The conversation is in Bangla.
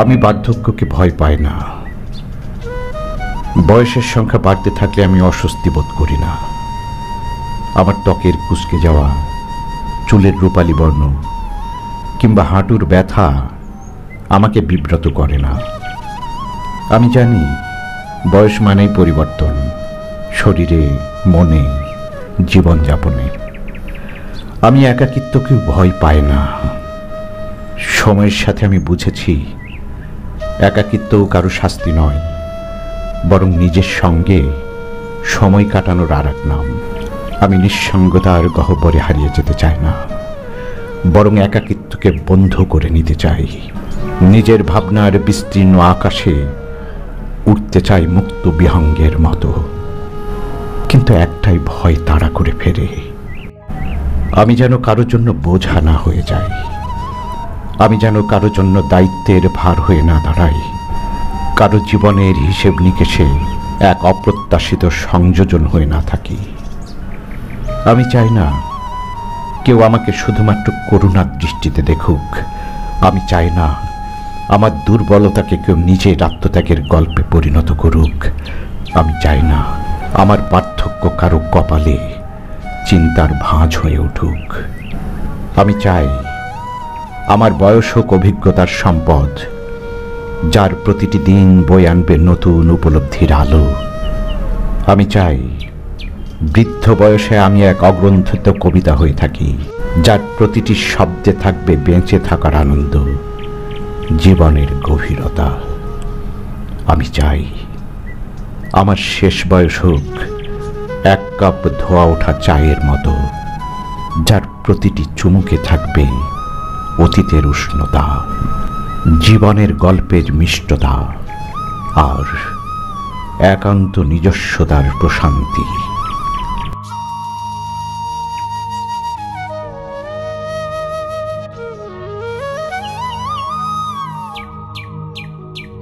আমি বার্ধক্যকে ভয় পাই না। বয়সের সংখ্যা বাড়তে থাকলে আমি অস্বস্তি বোধ করি না। আমার ত্বকের কুঁচকে যাওয়া, চুলের রূপালী বর্ণ কিংবা হাঁটুর ব্যথা আমাকে বিব্রত করে না। আমি জানি বয়স মানেই পরিবর্তন, শরীরে, মনে, জীবনযাপনে। আমি একাকিত্বকেও ভয় পাই না। সময়ের সাথে আমি বুঝেছি একাকিত্বও কারো শাস্তি নয়, বরং নিজের সঙ্গে সময় কাটানোর আর এক নাম। আমি নিঃসঙ্গতার গহ্বরে হারিয়ে যেতে চাই না, বরং একাকিত্বকে বন্ধ করে নিতে চাই। নিজের ভাবনার বিস্তীর্ণ আকাশে উঠতে চাই মুক্ত বিহঙ্গের মতো। কিন্তু একটাই ভয় তাড়া করে ফেরে, আমি যেন কারোর জন্য বোঝা না হয়ে যাই। আমি যেন কারোর জন্য দায়িত্বের ভার হয়ে না দাঁড়াই, কারো জীবনের হিসেব নিকেশে এক অপ্রত্যাশিত সংযোজন হয়ে না থাকি। আমি চাই না কেউ আমাকে শুধুমাত্র করুণার দৃষ্টিতে দেখুক। আমি চাই না আমার দুর্বলতাকে কেউ নিজের আত্মত্যাগের গল্পে পরিণত করুক। আমি চাই না আমার পার্থক্য কারো কপালে চিন্তার ভাঁজ হয়ে উঠুক। আমি চাই আমার বয়স হোক অভিজ্ঞতার সম্পদ, যার প্রতিটি দিন বয়ে আনবে নতুন উপলব্ধির আলো। আমি চাই বৃদ্ধ বয়সে আমি এক অগ্রন্থিত কবিতা হয়ে থাকি, যার প্রতিটি শব্দে থাকবে বেঁচে থাকার আনন্দ, জীবনের গভীরতা। আমি চাই আমার শেষ বয়স হোক এক কাপ ধোয়া ওঠা চায়ের মতো, যার প্রতিটি চুমুকে থাকবে অতীতের উষ্ণতা, জীবনের গল্পের মিষ্টতা আর একান্ত নিজস্বতার প্রশান্তি।